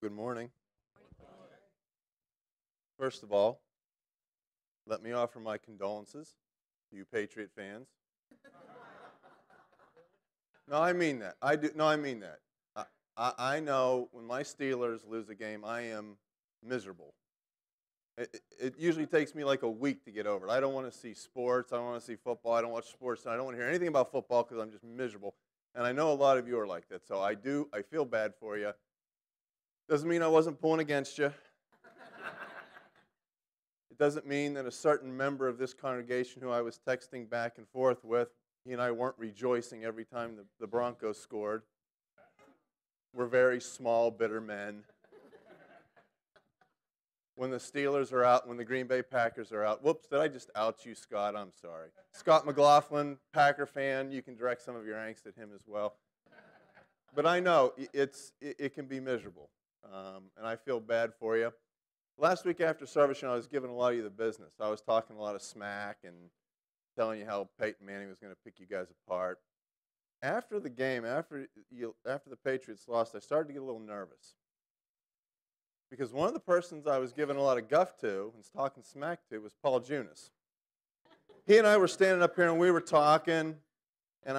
Good morning. First of all, let me offer my condolences to you Patriot fans. No, I mean that. I do. No, I mean that. I know when my Steelers lose a game, I am miserable. It usually takes me like a week to get over it. I don't want to see sports. I don't want to see football. I don't watch sports. I don't want to hear anything about football because I'm just miserable. And I know a lot of you are like that. So I feel bad for you. Doesn't mean I wasn't pulling against you. It doesn't mean that a certain member of this congregation who I was texting back and forth with, he and I weren't rejoicing every time the Broncos scored. We're very small, bitter men. When the Steelers are out, when the Green Bay Packers are out. Whoops, did I just out you, Scott? I'm sorry. Scott McLaughlin, Packer fan, you can direct some of your angst at him as well. But I know it can be miserable, and I feel bad for you. Last week after service, I was giving a lot of you the business. I was talking a lot of smack and telling you how Peyton Manning was going to pick you guys apart. After the game, after the Patriots lost, I started to get a little nervous. Because one of the persons I was giving a lot of guff to and talking smack to was Paul Junis. He and I were standing up here and we were talking, and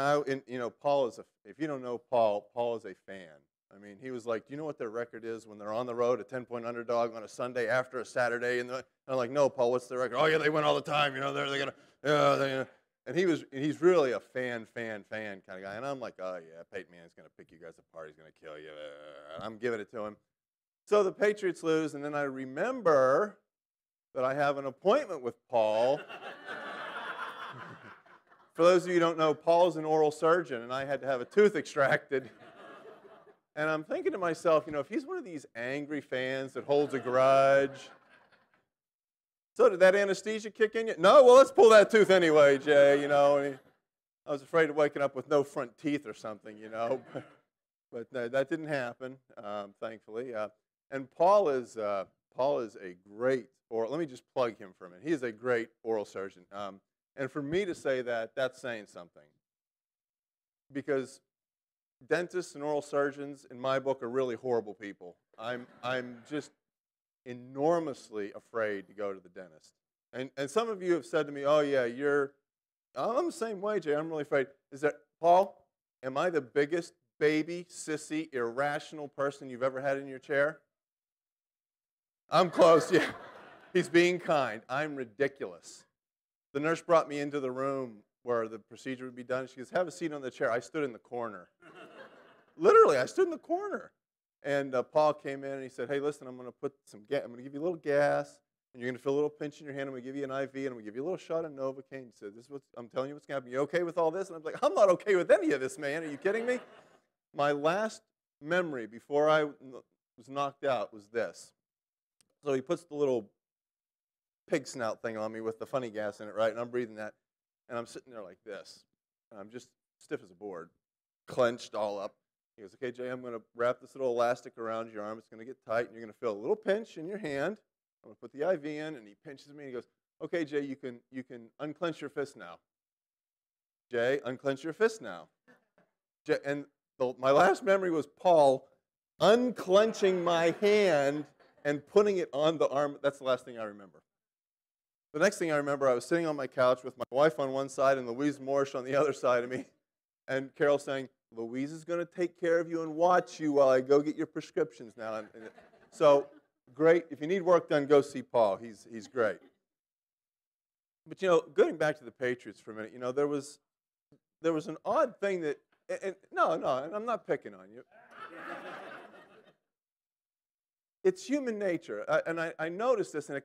Paul is if you don't know Paul is a fan. I mean, he was like, do you know what their record is when they're on the road, a 10-point underdog on a Sunday after a Saturday? And I'm like, no, Paul, what's their record? Oh, yeah, they win all the time. They're going to, And he's really a fan kind of guy. And I'm like, oh, yeah, Peyton Manning's going to pick you guys apart. He's going to kill you. And I'm giving it to him. So the Patriots lose, and then I remember that I have an appointment with Paul. For those of you who don't know, Paul's an oral surgeon, and I had to have a tooth extracted. And I'm thinking to myself, if he's one of these angry fans that holds a grudge. So did that anesthesia kick in yet? No, well, let's pull that tooth anyway, Jay, I was afraid of waking up with no front teeth or something, But no, that didn't happen, thankfully. And Paul is a great oral. Let me just plug him for a minute. He is a great oral surgeon. And for me to say that, that's saying something. Because dentists and oral surgeons, in my book, are really horrible people. I'm just enormously afraid to go to the dentist. And some of you have said to me, oh, yeah, I'm the same way, Jay. I'm really afraid. Is that, Paul, am I the biggest baby, sissy, irrational person you've ever had in your chair? I'm close, yeah. He's being kind. I'm ridiculous. The nurse brought me into the room where the procedure would be done. She goes, have a seat on the chair. I stood in the corner. Literally, I stood in the corner. And Paul came in and he said, hey, listen, I'm going to put some gas. I'm going to give you a little gas, and you're going to feel a little pinch in your hand. I'm going to give you an IV, and I'm going to give you a little shot of Novocaine. He said, I'm telling you what's going to happen. You okay with all this? And I'm like, I'm not okay with any of this, man. Are you kidding me? My last memory before I was knocked out was this. So he puts the little pig snout thing on me with the funny gas in it, right? And I'm breathing that. And I'm sitting there like this. And I'm just stiff as a board, clenched all up. He goes, okay, Jay, I'm going to wrap this little elastic around your arm. It's going to get tight, and you're going to feel a little pinch in your hand. I'm going to put the IV in, and he pinches me, and he goes, okay, Jay, you can unclench your fist now. Jay, unclench your fist now. Jay, and my last memory was Paul unclenching my hand and putting it on the arm. That's the last thing I remember. The next thing I remember, I was sitting on my couch with my wife on one side and Louise Morse on the other side of me, and Carol saying, Louise is going to take care of you and watch you while I go get your prescriptions now. So, great. If you need work done, go see Paul. He's great. But, going back to the Patriots for a minute, there was an odd thing that, and I'm not picking on you. It's human nature. And I noticed this, and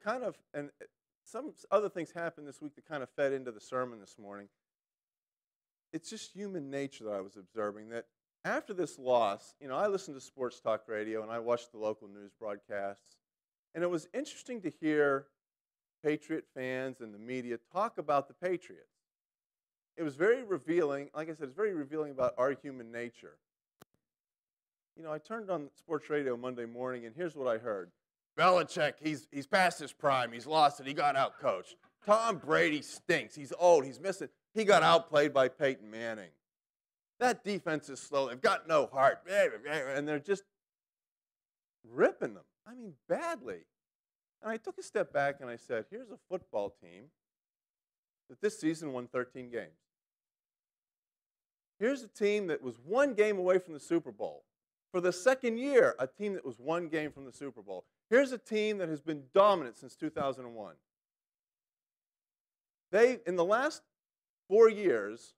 some other things happened this week that kind of fed into the sermon this morning. It's just human nature that I was observing, that after this loss, I listened to sports talk radio and I watched the local news broadcasts, and it was interesting to hear Patriot fans and the media talk about the Patriots. It was very revealing. Like I said, it's very revealing about our human nature. I turned on sports radio Monday morning, and here's what I heard. Belichick, he's past his prime. He's lost it. He got out-coached. Tom Brady stinks. He's old. He's missing. He got outplayed by Peyton Manning. That defense is slow. They've got no heart. And they're just ripping them. I mean, badly. And I took a step back and I said, here's a football team that this season won 13 games. Here's a team that was one game away from the Super Bowl. For the second year, a team that was one game from the Super Bowl. Here's a team that has been dominant since 2001. In the last 4 years,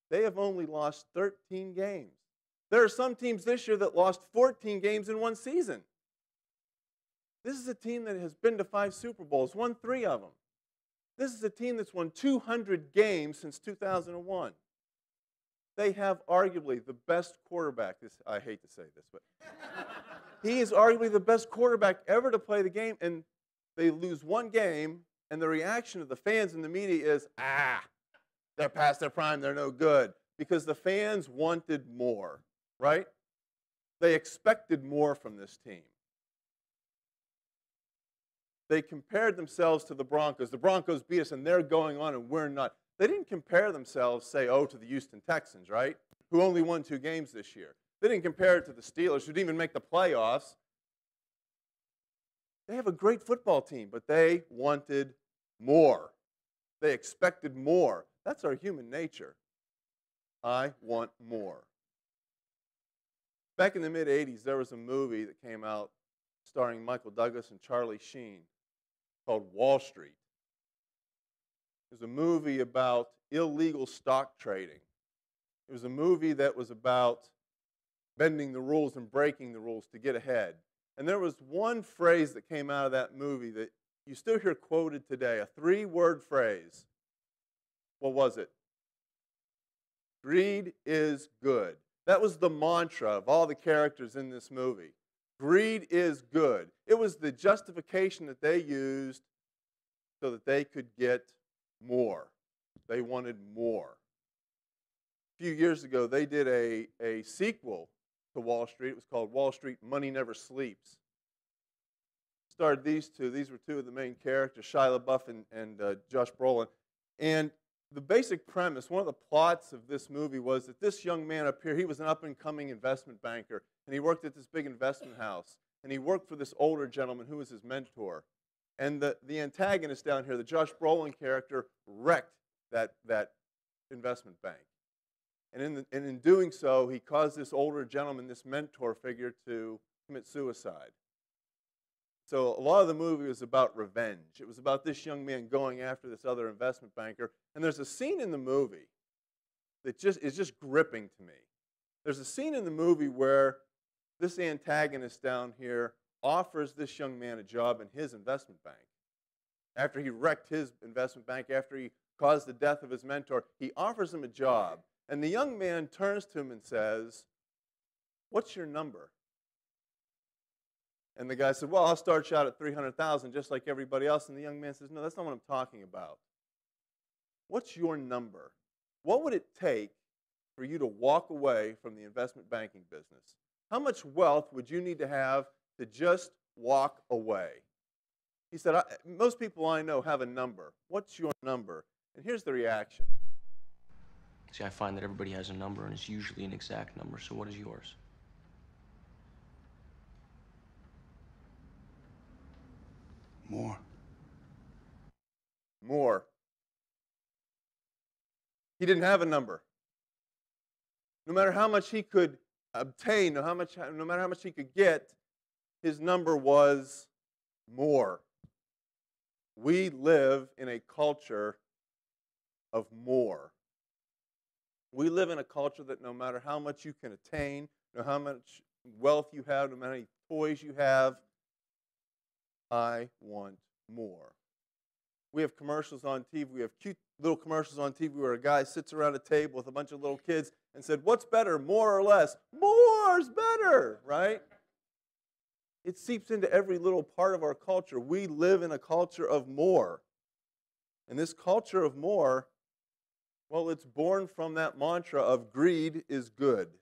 they have only lost 13 games. There are some teams this year that lost 14 games in one season. This is a team that has been to 5 Super Bowls, won 3 of them. This is a team that's won 200 games since 2001. They have arguably the best quarterback. I hate to say this, but he is arguably the best quarterback ever to play the game, and they lose one game, and the reaction of the fans and the media is, they're past their prime, they're no good, because the fans wanted more, right? They expected more from this team. They compared themselves to the Broncos. The Broncos beat us, and they're going on, and we're not. They didn't compare themselves, say, to the Houston Texans, right, who only won 2 games this year. They didn't compare it to the Steelers, who didn't even make the playoffs. They have a great football team, but they wanted more. They expected more. That's our human nature. I want more. Back in the mid-'80s, there was a movie that came out starring Michael Douglas and Charlie Sheen called Wall Street. It was a movie about illegal stock trading. It was a movie that was about bending the rules and breaking the rules to get ahead. And there was one phrase that came out of that movie that you still hear quoted today, a 3-word phrase. What was it? Greed is good. That was the mantra of all the characters in this movie. Greed is good. It was the justification that they used so that they could get more. They wanted more. A few years ago, they did a sequel to Wall Street. It was called Wall Street, Money Never Sleeps. Starred these two. These were 2 of the main characters, Shia LaBeouf and Josh Brolin. And the basic premise, one of the plots of this movie was that this young man up here, he was an up-and-coming investment banker, and he worked at this big investment house. And he worked for this older gentleman who was his mentor. And the antagonist down here, the Josh Brolin character, wrecked that investment bank. And in doing so, he caused this older gentleman, this mentor figure, to commit suicide. So a lot of the movie was about revenge. It was about this young man going after this other investment banker. And there's a scene in the movie that is just gripping to me. There's a scene in the movie where this antagonist down here offers this young man a job in his investment bank. After he wrecked his investment bank, after he caused the death of his mentor, he offers him a job. And the young man turns to him and says, "What's your number?" And the guy said, "Well, I'll start you out at $300,000 just like everybody else." And the young man says, "No, that's not what I'm talking about. What's your number? What would it take for you to walk away from the investment banking business? How much wealth would you need to have to just walk away?" He said, "Most people I know have a number. What's your number?" And here's the reaction. See, I find that everybody has a number, and it's usually an exact number. So what is yours? More. More. He didn't have a number. No matter how much he could obtain, no matter how much he could get, his number was more. We live in a culture of more. We live in a culture that no matter how much you can attain, no matter how much wealth you have, no matter how many toys you have, I want more. We have commercials on TV. We have cute little commercials on TV where a guy sits around a table with a bunch of little kids and said, "What's better, more or less?" More's better, right? It seeps into every little part of our culture. We live in a culture of more. And this culture of more, well, it's born from that mantra of greed is good.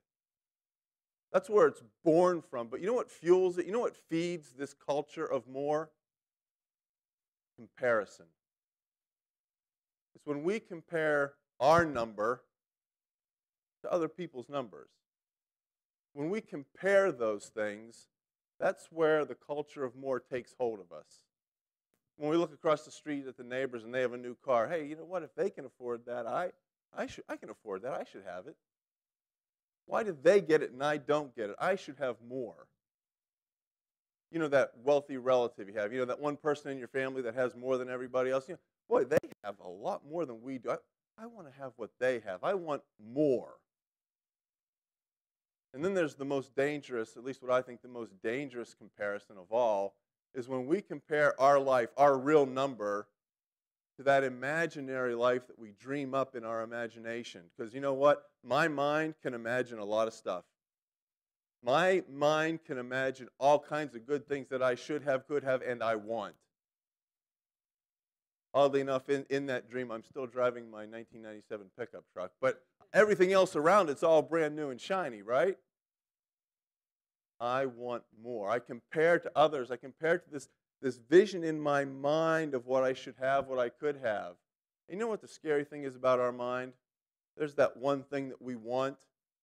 That's where it's born from. But you know what fuels it? You know what feeds this culture of more? Comparison. It's when we compare our number to other people's numbers. When we compare those things, That's where the culture of more takes hold of us. When we look across the street at the neighbors and they have a new car, hey, you know what? If they can afford that, I can afford that. I should have it. Why did they get it and I don't get it? I should have more. You know, that wealthy relative you have. You know, that one person in your family that has more than everybody else. You know, boy, they have a lot more than we do. I want to have what they have. I want more. And then there's the most dangerous, at least what I think the most dangerous comparison of all, is when we compare our life, our real number, to that imaginary life that we dream up in our imagination. Because you know what? My mind can imagine a lot of stuff. My mind can imagine all kinds of good things that I should have, could have, and I want. Oddly enough, in that dream, I'm still driving my 1997 pickup truck. But everything else around it's all brand new and shiny, right? I want more. I compare to others. I compare to this vision in my mind of what I should have, what I could have. And you know what the scary thing is about our mind? There's that one thing that we want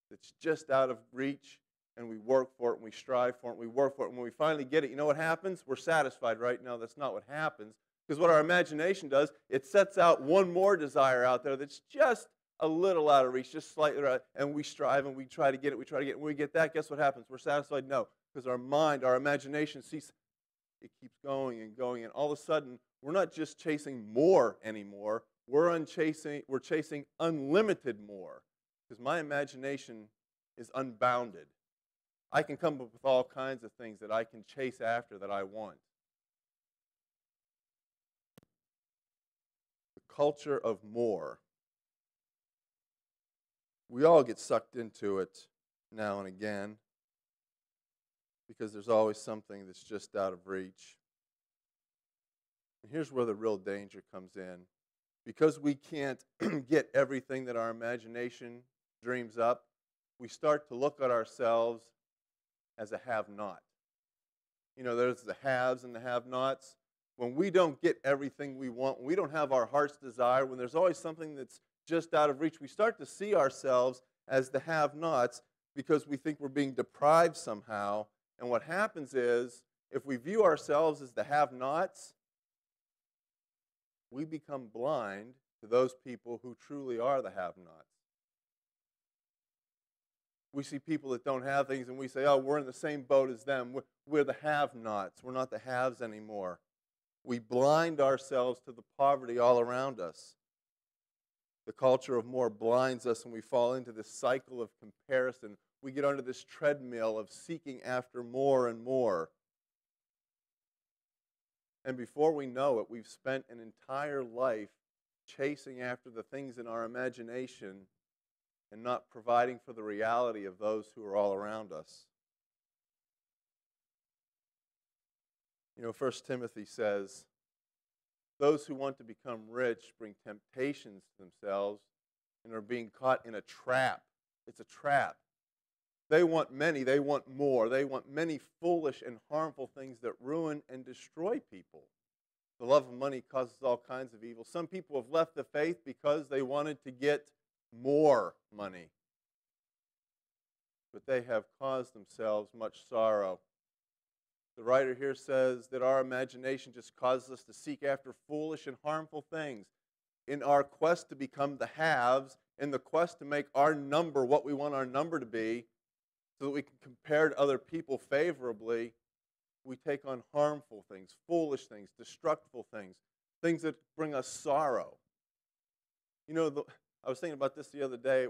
that's just out of reach, and we work for it, and we strive for it, and we work for it. And when we finally get it, you know what happens? We're satisfied, right? No, that's not what happens. Because what our imagination does, it sets out one more desire out there that's just a little out of reach, just slightly out, and we strive and we try to get it, and when we get that, guess what happens? We're satisfied? No, because our mind, our imagination sees, it keeps going and going, and all of a sudden, we're not just chasing more anymore, we're chasing unlimited more, because my imagination is unbounded. I can come up with all kinds of things that I can chase after that I want. The culture of more. We all get sucked into it now and again because there's always something that's just out of reach. And here's where the real danger comes in. Because we can't get everything that our imagination dreams up, we start to look at ourselves as a have-not. You know, there's the haves and the have-nots. When we don't get everything we want, when we don't have our heart's desire, when there's always something that's just out of reach, we start to see ourselves as the have-nots because we think we're being deprived somehow. And what happens is, if we view ourselves as the have-nots, we become blind to those people who truly are the have-nots. We see people that don't have things and we say, oh, we're in the same boat as them. We're the have-nots. We're not the haves anymore. We blind ourselves to the poverty all around us. The culture of more blinds us and we fall into this cycle of comparison. We get onto this treadmill of seeking after more and more. And before we know it, we've spent an entire life chasing after the things in our imagination and not providing for the reality of those who are all around us. You know, 1 Timothy says, those who want to become rich bring temptations to themselves and are being caught in a trap. It's a trap. They want many, they want more. They want many foolish and harmful things that ruin and destroy people. The love of money causes all kinds of evil. Some people have left the faith because they wanted to get more money. But they have caused themselves much sorrow. The writer here says that our imagination just causes us to seek after foolish and harmful things. In our quest to become the haves, in the quest to make our number what we want our number to be, so that we can compare to other people favorably, we take on harmful things, foolish things, destructive things, things that bring us sorrow. You know, I was thinking about this the other day.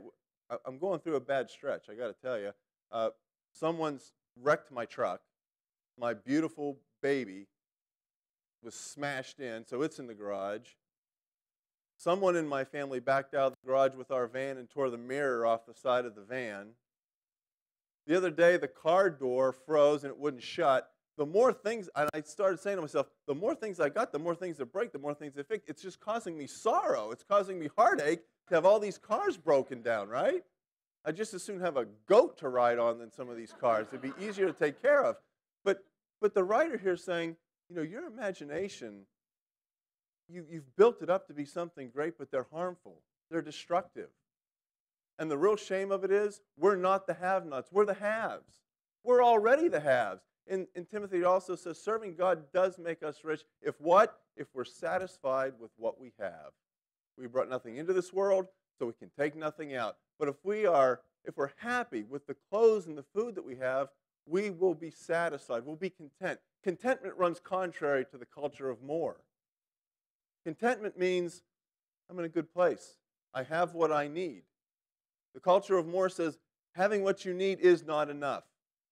I'm going through a bad stretch, I got to tell you. Someone's wrecked my truck. My beautiful baby was smashed in, so it's in the garage. Someone in my family backed out of the garage with our van and tore the mirror off the side of the van. The other day, the car door froze and it wouldn't shut. The more things, and I started saying to myself, the more things I got, the more things that break, the more things that fix. It's just causing me sorrow. It's causing me heartache to have all these cars broken down, right? I'd just as soon have a goat to ride on than some of these cars. It'd be easier to take care of. But the writer here is saying, you know, your imagination, you've built it up to be something great, but they're harmful. They're destructive. And the real shame of it is, we're not the have-nots. We're the haves. We're already the haves. in Timothy, it also says serving God does make us rich. If what? If we're satisfied with what we have. We brought nothing into this world, so we can take nothing out. But if we're happy with the clothes and the food that we have, we will be satisfied. We'll be content. Contentment runs contrary to the culture of more. Contentment means I'm in a good place. I have what I need. The culture of more says having what you need is not enough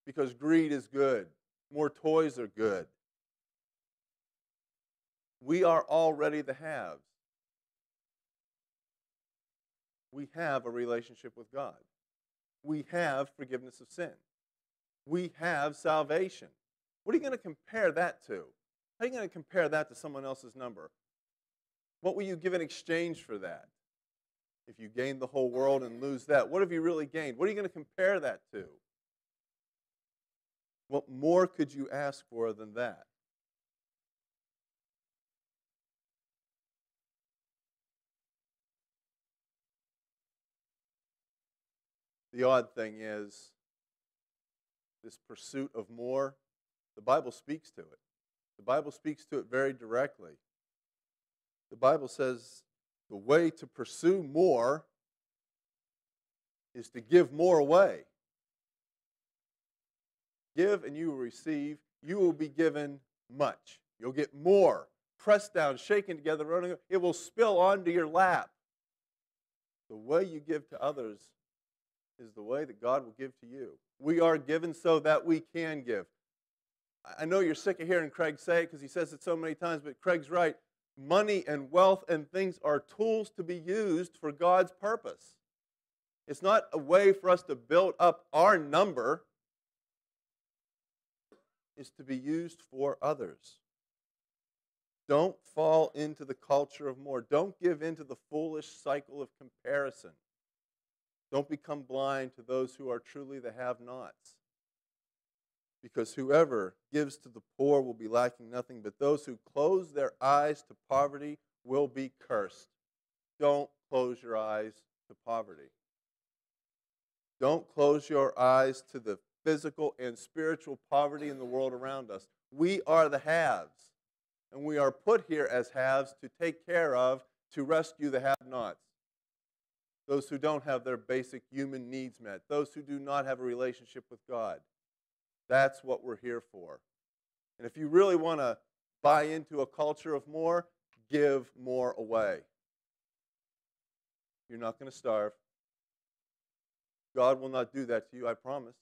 because greed is good. More toys are good. We are already the haves. We have a relationship with God. We have forgiveness of sin. We have salvation. What are you going to compare that to? How are you going to compare that to someone else's number? What will you give in exchange for that? If you gain the whole world and lose that, what have you really gained? What are you going to compare that to? What more could you ask for than that? The odd thing is, this pursuit of more, the Bible speaks to it. The Bible speaks to it very directly. The Bible says the way to pursue more is to give more away. Give and you will receive. You will be given much. You'll get more. Pressed down, shaken together, running. It will spill onto your lap. The way you give to others is the way that God will give to you. We are given so that we can give. I know you're sick of hearing Craig say it because he says it so many times, but Craig's right. Money and wealth and things are tools to be used for God's purpose. It's not a way for us to build up our number. It's to be used for others. Don't fall into the culture of more. Don't give into the foolish cycle of comparison. Don't become blind to those who are truly the have-nots. Because whoever gives to the poor will be lacking nothing, but those who close their eyes to poverty will be cursed. Don't close your eyes to poverty. Don't close your eyes to the physical and spiritual poverty in the world around us. We are the haves, and we are put here as haves to take care of, to rescue the have-nots. Those who don't have their basic human needs met, those who do not have a relationship with God. That's what we're here for. And if you really want to buy into a culture of more, give more away. You're not going to starve. God will not do that to you, I promise.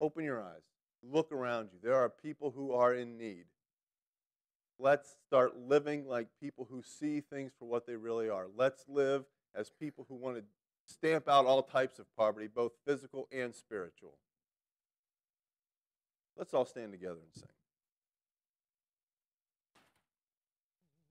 Open your eyes. Look around you. There are people who are in need. Let's start living like people who see things for what they really are. Let's live as people who want to stamp out all types of poverty, both physical and spiritual. Let's all stand together and sing.